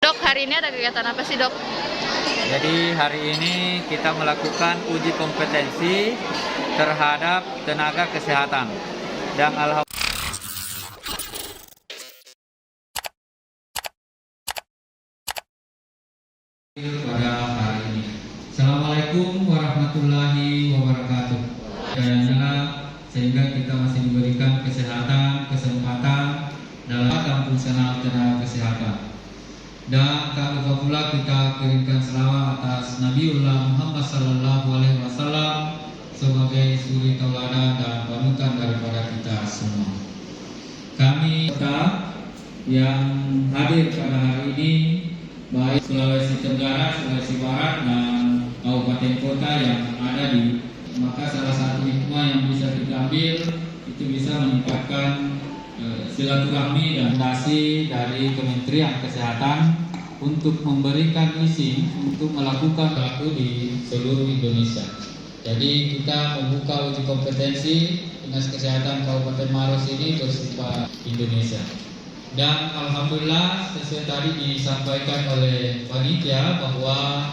Dok, hari ini ada kegiatan apa sih, Dok? Jadi hari ini kita melakukan uji kompetensi terhadap tenaga kesehatan. Dan alhamdulillah pada hari ini. Assalamualaikum warahmatullahi wabarakatuh. Sehingga kita masih diberikan kesempatan dalam fungsional tenaga kesehatan. Dan tak lupa pula kita kirimkan selawat atas Nabiullah Muhammad sallallahu alaihi wasallam sebagai suri tauladan dan panutan daripada kita semua. Kami yang hadir pada hari ini baik Sulawesi Tenggara, Sulawesi Barat dan kabupaten kota yang ada di, maka salah satu hikmah yang bisa kita ambil itu bisa meningkatkan silaturahmi dan fondasi dari Kementerian Kesehatan untuk memberikan izin untuk melakukan laku di seluruh Indonesia. Jadi kita membuka uji kompetensi Dinas Kesehatan Kabupaten Maros ini bersifat Indonesia. Dan alhamdulillah sesuai tadi disampaikan oleh panitia bahwa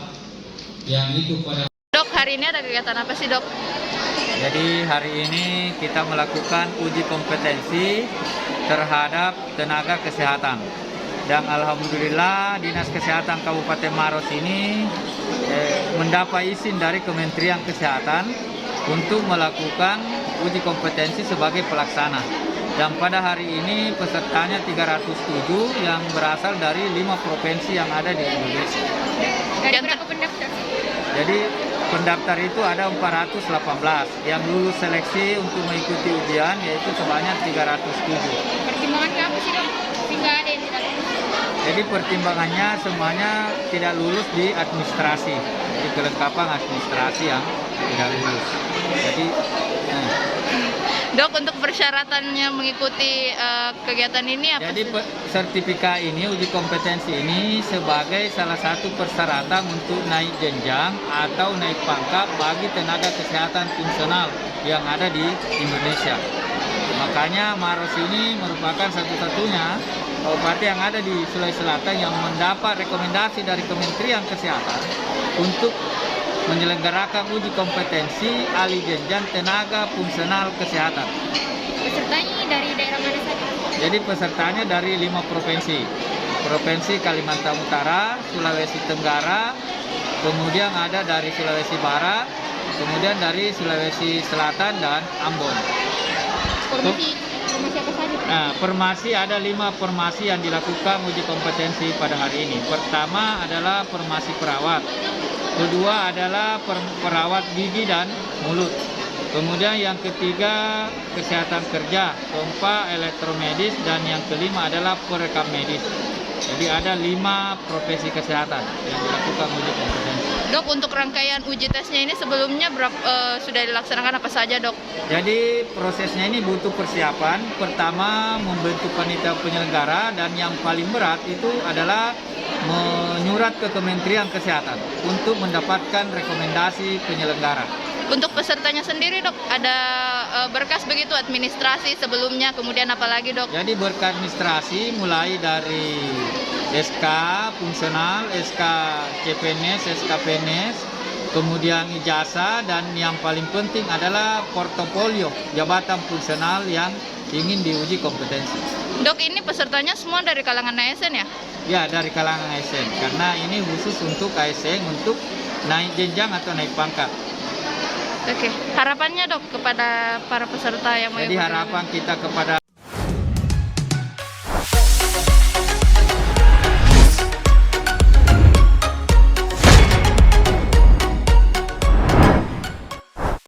yang itu pada Dok, hari ini ada kegiatan apa sih, Dok? Jadi hari ini kita melakukan uji kompetensi terhadap tenaga kesehatan. Dan alhamdulillah Dinas Kesehatan Kabupaten Maros ini mendapat izin dari Kementerian Kesehatan untuk melakukan uji kompetensi sebagai pelaksana. Dan pada hari ini pesertanya 307 yang berasal dari 5 provinsi yang ada di Indonesia. Dari berapa pendaftar? Jadi pendaftar itu ada 418 yang lulus seleksi untuk mengikuti ujian, yaitu sebanyak 307. Pertimbangannya apa sih, Dok? Sehingga ada yang tidak lulus. Jadi pertimbangannya semuanya tidak lulus di administrasi, di kelengkapan administrasi yang tidak lulus. Jadi Dok, untuk persyaratannya mengikuti kegiatan ini apa jadi sih? sertifikat ini, uji kompetensi ini sebagai salah satu persyaratan untuk naik jenjang atau naik pangkat bagi tenaga kesehatan fungsional yang ada di Indonesia. Makanya Maros ini merupakan satu-satunya kabupaten yang ada di Sulawesi Selatan yang mendapat rekomendasi dari Kementerian Kesehatan untuk menyelenggarakan uji kompetensi ahli jenjang tenaga fungsional kesehatan. Pesertanya dari daerah mana saja? Jadi pesertanya dari 5 provinsi. Provinsi Kalimantan Utara, Sulawesi Tenggara, kemudian ada dari Sulawesi Barat, kemudian dari Sulawesi Selatan dan Ambon. Formasi apa saja? Nah, formasi ada 5 formasi yang dilakukan uji kompetensi pada hari ini. Pertama adalah formasi perawat. Kedua adalah perawat gigi dan mulut. Kemudian yang ketiga kesehatan kerja, keempat elektromedis, dan yang kelima adalah perekam medis. Jadi ada 5 profesi kesehatan yang dilakukan uji kompetensi. Dok, untuk rangkaian uji tesnya ini sebelumnya sudah dilaksanakan apa saja, Dok? Jadi prosesnya ini butuh persiapan. Pertama membentuk panitia penyelenggara, dan yang paling berat itu adalah menyurat ke Kementerian Kesehatan untuk mendapatkan rekomendasi penyelenggara. Untuk pesertanya sendiri, Dok, ada berkas begitu administrasi sebelumnya, kemudian apa lagi, Dok? Jadi berkas administrasi mulai dari SK fungsional, SK CPNS, SK PNS, kemudian ijazah, dan yang paling penting adalah portofolio jabatan fungsional yang ingin diuji kompetensi. Dok, ini pesertanya semua dari kalangan ASN ya? Ya, dari kalangan ASN, karena ini khusus untuk ASN untuk naik jenjang atau naik pangkat. Oke, harapannya, Dok, kepada para peserta yang Jadi harapan kita kepada